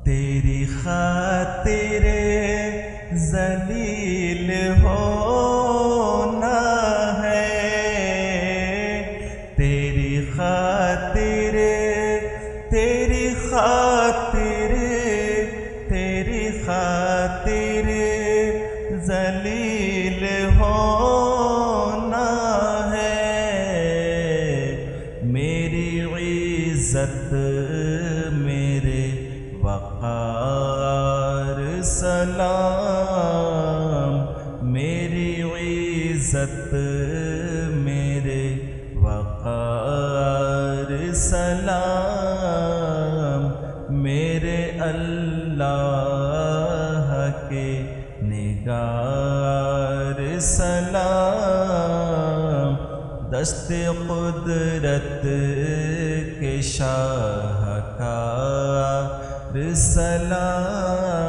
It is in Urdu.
تیری خاطر ذلیل ہونا ہے، تیری خاطر تیری خاطر تیری خاطر ذلیل ہونا ہے، میری عزت میرے وقار سلام، میری عزت میرے وقار سلام، میرے اللہ کے نگار سلام، دست قدرت کے شاہکار سلام،